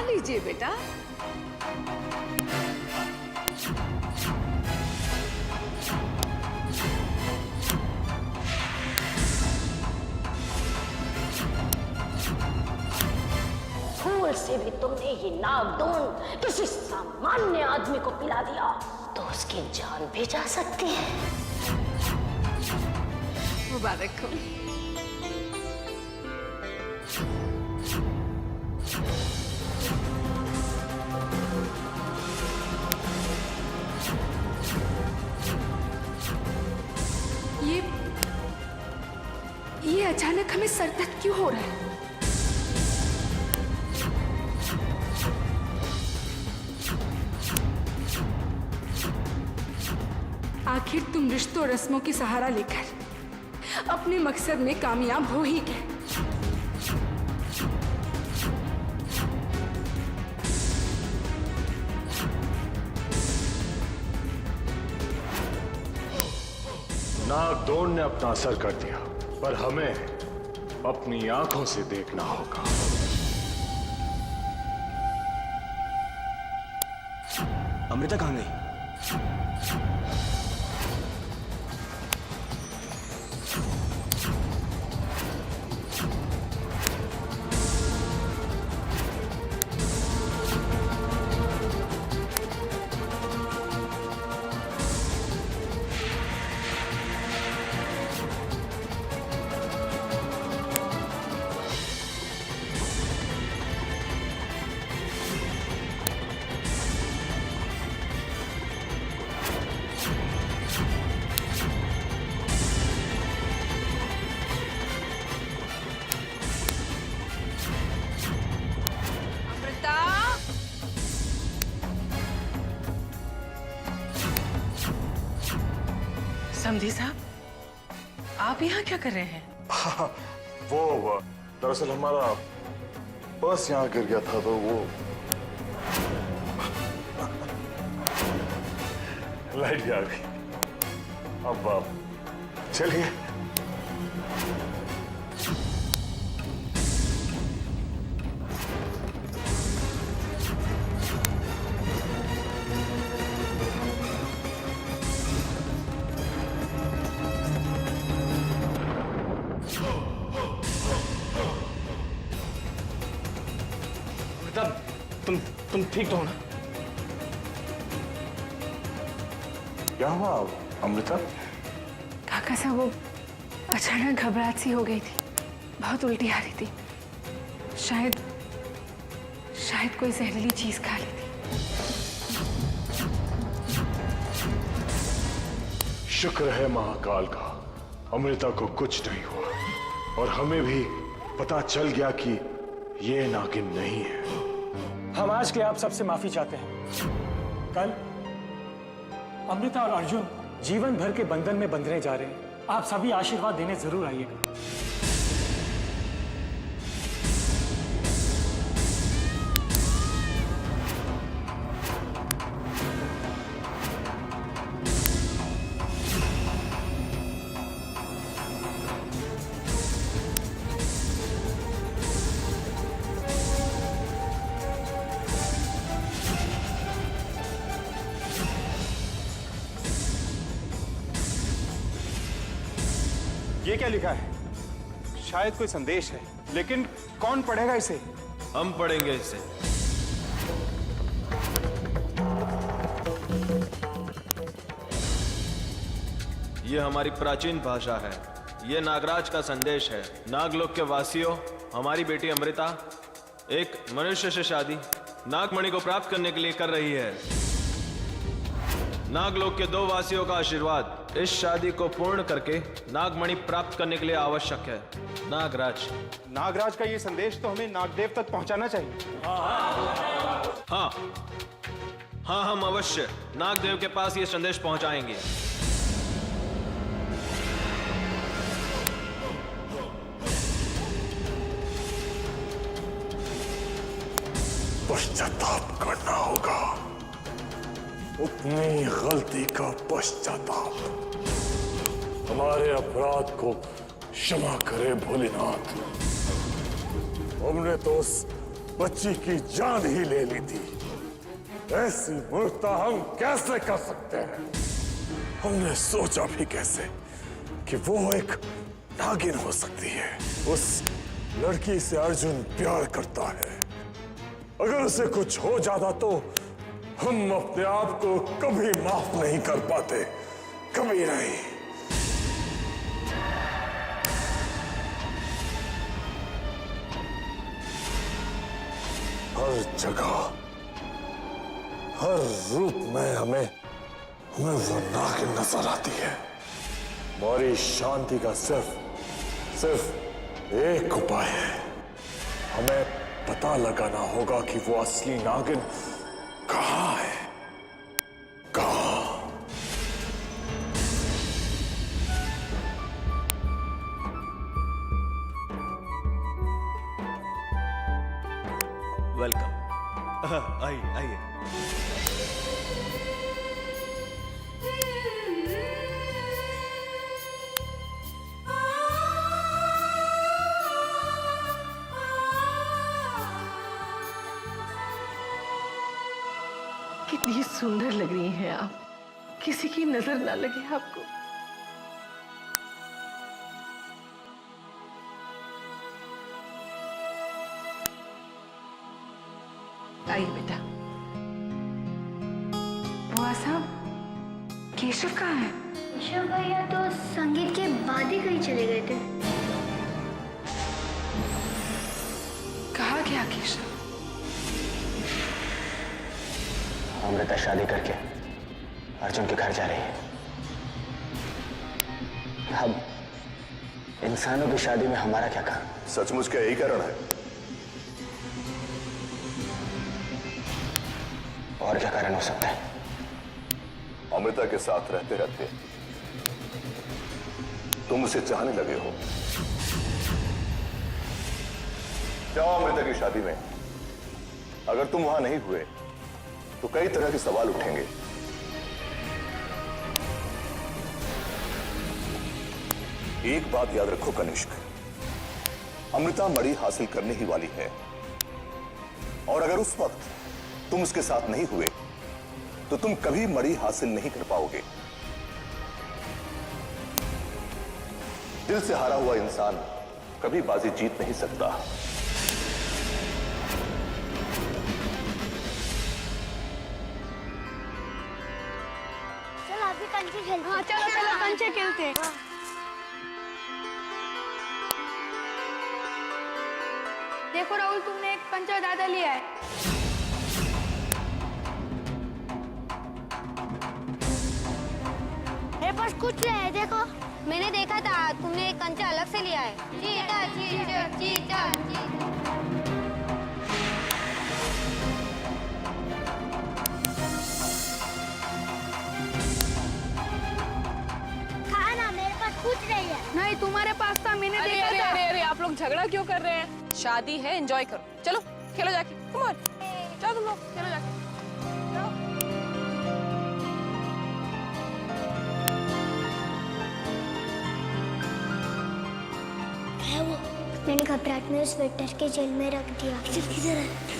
लीजिए बेटा। भूल से भी तुमने ये नागदोन किसी सामान्य आदमी को पिला दिया तो उसकी जान भी जा सकती है। मुबारक हो। ये अचानक हमें सर दर्द क्यों हो रहा है? आखिर तुम रिश्तों और रस्मों की सहारा लेकर अपने मकसद में कामयाब हो ही गए। नागदोन ने अपना असर कर दिया, पर हमें अपनी आंखों से देखना होगा। अमृता कहाँ गई? समधी साहब, आप यहाँ क्या कर रहे हैं? वो दरअसल हमारा पर्स यहाँ गिर गया था, तो वो लाइट भी आ गई। अब आप चलिए। तुम ठीक तो हो ना? क्या हुआ अमृता? काका साहब, वो अचानक घबराहट सी हो गई थी, बहुत उल्टी आ रही थी। शायद कोई जहरीली चीज खा ली थी। शुक्र है महाकाल का, अमृता को कुछ नहीं हुआ और हमें भी पता चल गया कि ये नागिन नहीं है। हम आज के आप सबसे माफी चाहते हैं। कल अमृता और अर्जुन जीवन भर के बंधन में बंधने जा रहे हैं। आप सभी आशीर्वाद देने जरूर आइएगा। ये क्या लिखा है? शायद कोई संदेश है, लेकिन कौन पढ़ेगा इसे? हम पढ़ेंगे इसे। ये हमारी प्राचीन भाषा है। ये नागराज का संदेश है। नागलोक के वासियों, हमारी बेटी अमृता एक मनुष्य से शादी नागमणि को प्राप्त करने के लिए कर रही है। नागलोक के 2 वासियों का आशीर्वाद इस शादी को पूर्ण करके नागमणि प्राप्त करने के लिए आवश्यक है। नागराज का ये संदेश तो हमें नागदेव तक पहुंचाना चाहिए। हाँ, हम अवश्य नागदेव के पास ये संदेश पहुंचाएंगे। पश्चाताप करना होगा, अपनी गलती का पश्चाताप। हमारे अपराध को क्षमा करे भोलेनाथ। हमने तो उस बच्ची की जान ही ले ली थी। ऐसी मूर्खता हम कैसे कर सकते हैं? हमने सोचा भी कैसे कि वो एक नागिन हो सकती है। उस लड़की से अर्जुन प्यार करता है। अगर उसे कुछ हो जाता तो हम अपने आप को कभी माफ नहीं कर पाते, कभी नहीं। हर जगह, हर रूप में हमें वो नागिन नजर आती है। हमारी शांति का सिर्फ एक उपाय है। हमें पता लगाना होगा कि वो असली नागिन कहाँ है, कहाँ। वेलकम। आइए आइए। कितनी सुंदर लग रही हैं आप, किसी की नजर ना लगे आपको। आइए बेटा। बुआ साहब, केशव कहाँ है? केशव भैया तो संगीत के बाद ही कहीं चले गए थे। कहाँ गया केशव? अमृता शादी करके अर्जुन के घर जा रही है। अब इंसानों की शादी में हमारा क्या काम? सचमुच क्या यही कारण है? और क्या कारण हो सकता है? अमृता के साथ रहते रहते तुम उसे चाहने लगे हो। जाओ अमृता की शादी में। अगर तुम वहां नहीं हुए तो कई तरह के सवाल उठेंगे। एक बात याद रखो कनिष्क, अमृता मणि हासिल करने ही वाली है, और अगर उस वक्त तुम उसके साथ नहीं हुए तो तुम कभी मणि हासिल नहीं कर पाओगे। दिल से हारा हुआ इंसान कभी बाजी जीत नहीं सकता। चलो अभी कंचे खेलते। हाँ चलो चलो कंचे खेलते हैं। देखो राहुल, तुमने एक कंचा ज्यादा लिया है। मेरे पास कुछ नहीं है, देखो। मैंने देखा था, तुमने एक कंचा अलग से लिया है। चीता चीता चीता चीता। खाना मेरे पास कुछ नहीं है। नहीं, तुम्हारे पास था, मैंने देखा था। अरे आप लोग झगड़ा क्यों कर रहे हैं? शादी है, एंजॉय करो। चलो खेलो जाके। कम ऑन, जाओ तुम लोग खेलो जाके। जाओ। है वो? मैंने घबराहट में उस वेटर के जेल में रख दिया। किधर है?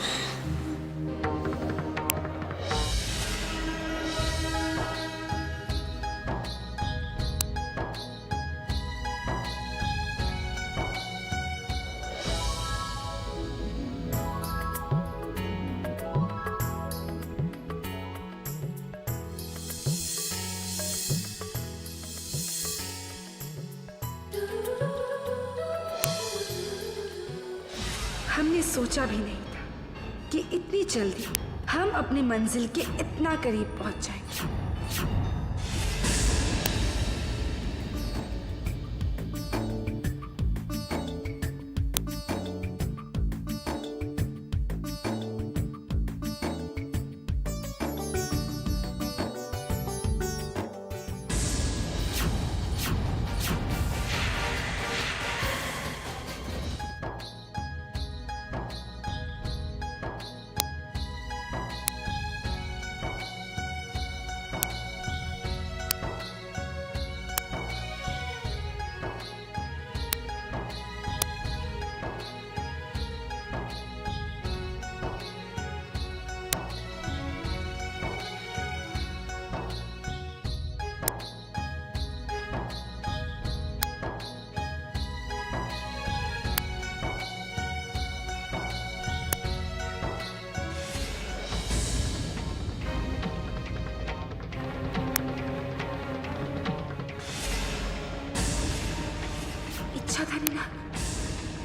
हमने सोचा भी नहीं था कि इतनी जल्दी हम अपनी मंजिल के इतना करीब पहुंच जाएंगे।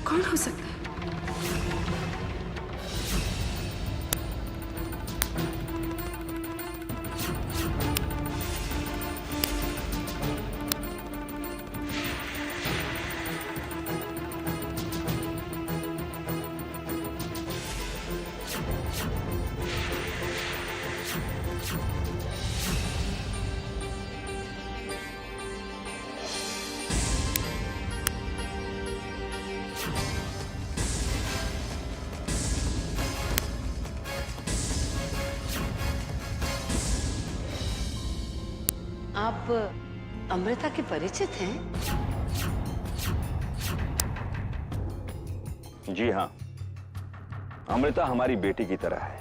कौन हो सकता है? आप अमृता के परिचित हैं? जी हाँ, अमृता हमारी बेटी की तरह है।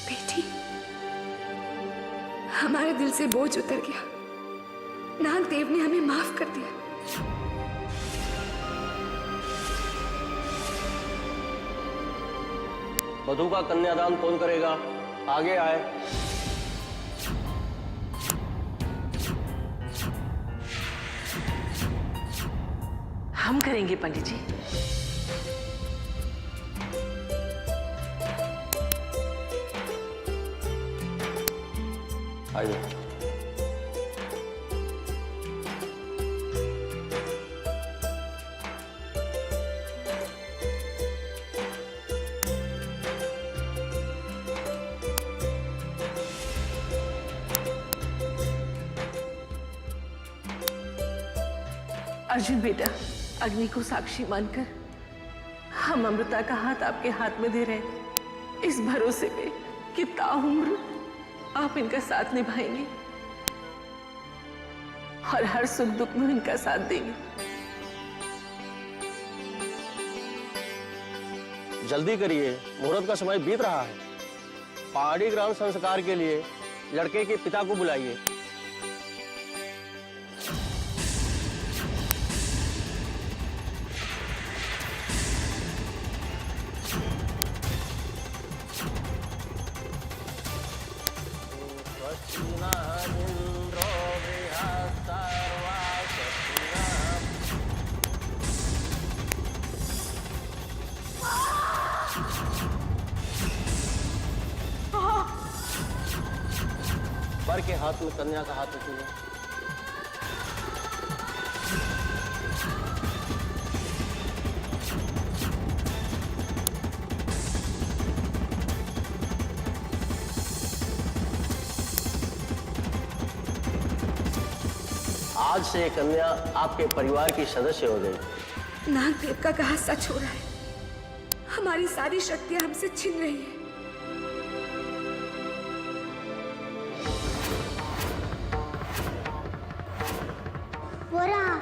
बेटी, हमारे दिल से बोझ उतर गया। नाग देव ने हमें माफ कर दिया। वधू का कन्यादान कौन करेगा? आगे आए। हम करेंगे पंडित जी। आइए। अर्जुन बेटा, अग्नि को साक्षी मानकर हम अमृता का हाथ आपके हाथ में दे रहे हैं, इस भरोसे पे कि ताउम्र आप इनका साथ निभाएंगे और हर सुख दुख में इनका साथ देंगे। जल्दी करिए, मुहूर्त का समय बीत रहा है। पहाड़ी ग्राम संस्कार के लिए लड़के के पिता को बुलाइए। वर के हाथ में कन्या का हाथ रखिए। आज से ये कन्या आपके परिवार की सदस्य हो गई। नाग देव का कहा सच हो रहा है। हमारी सारी शक्तियां हमसे छिन रही है। वो रहा।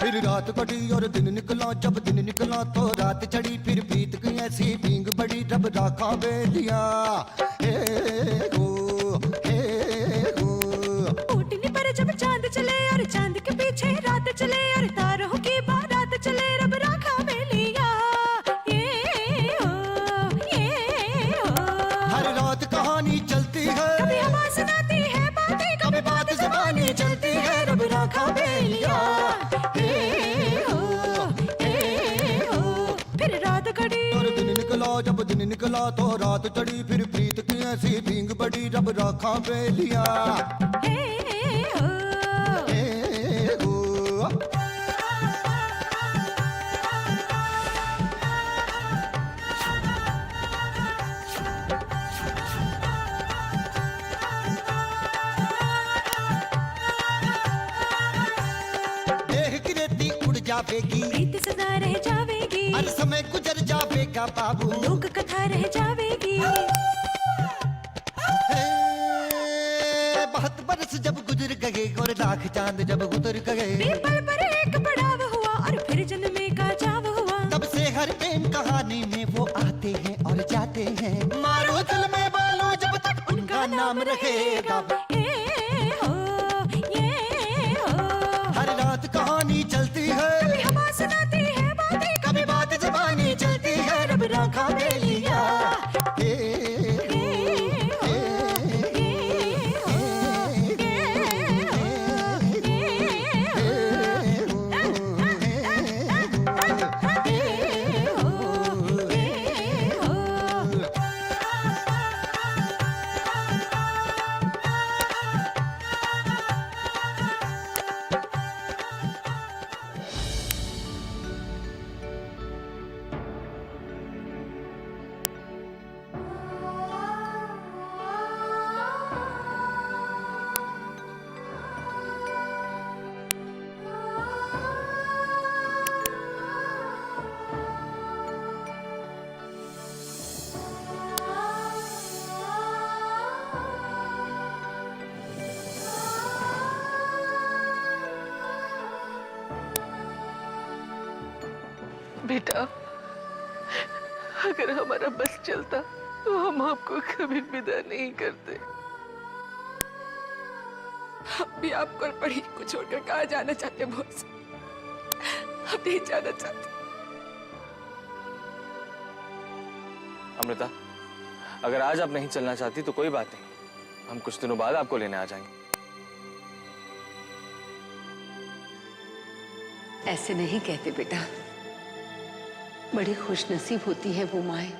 फिर रात कटी और दिन निकला, जब दिन निकला तो रात चढ़ी, फिर बीत गई ऐसी भींग बड़ी, रब राखा बेलिया। हे हो, हे हो। ऊटनी पर जब चांद चले और चांद के पीछे रात चले और तारों की बारात चले, रब राखा जब दिन निकला तो रात चढ़ी, फिर प्रीत की ऐसी भींग बड़ी रब राखा बेलिया। जावेगी प्रीत सदा रह जावेगी, हर समय गुजर जावेगा बाबू, लोक कथा रह जावेगी। बहुत बरस जब गुजर गए और लाख चांद जब गुजर गए, पल पर एक पड़ाव हुआ और फिर जन्मे का जाव हुआ। तब से हर प्रेम कहानी में वो आते हैं और जाते हैं, मारो दिल में बालो जब तक उनका नाम रहेगा। हर रात कहानी चलती है, कभी हवा सुनाती है बातें, कभी बात ज़बानी चलती है रब राखा बेलिया। बेटा, अगर हमारा बस चलता तो हम आपको कभी विदा नहीं करते। हम भी आपको और पढ़ी को छोड़कर कहाँ जाना चाहते बॉस? हम नहीं जाना चाहते। अमृता, अगर आज आप नहीं चलना चाहती तो कोई बात नहीं, हम कुछ दिनों बाद आपको लेने आ जाएंगे। ऐसे नहीं कहते बेटा, बड़ी खुशनसीब होती है वो माएं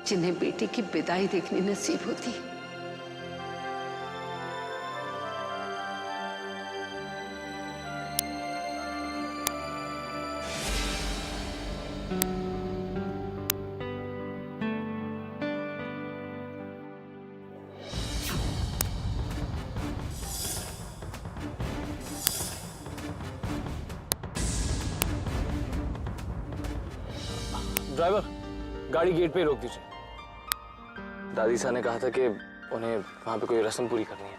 जिन्हें बेटे की विदाई देखनी नसीब होती। ड्राइवर, गाड़ी गेट पे रोक दीजिए। दादी साहब ने कहा था कि उन्हें वहां पे कोई रस्म पूरी करनी है।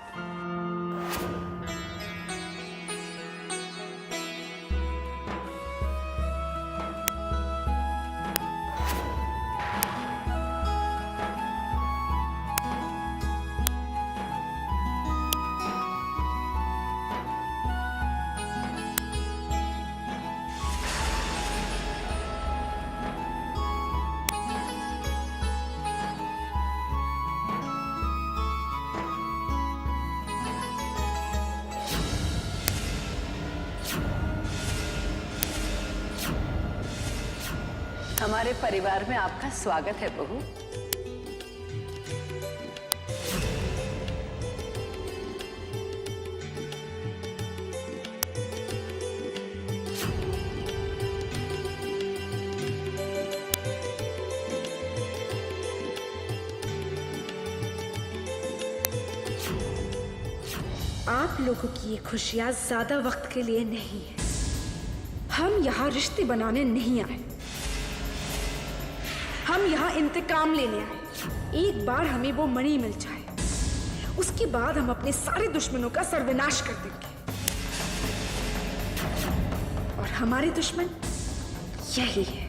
हमारे परिवार में आपका स्वागत है बहू। आप लोगों की ये खुशियां ज्यादा वक्त के लिए नहीं है। हम यहाँ रिश्ते बनाने नहीं आए, हम यहाँ इंतकाम लेने आए। एक बार हमें वो मणि मिल जाए, उसके बाद हम अपने सारे दुश्मनों का सर्वनाश कर देंगे। और हमारे दुश्मन यही है।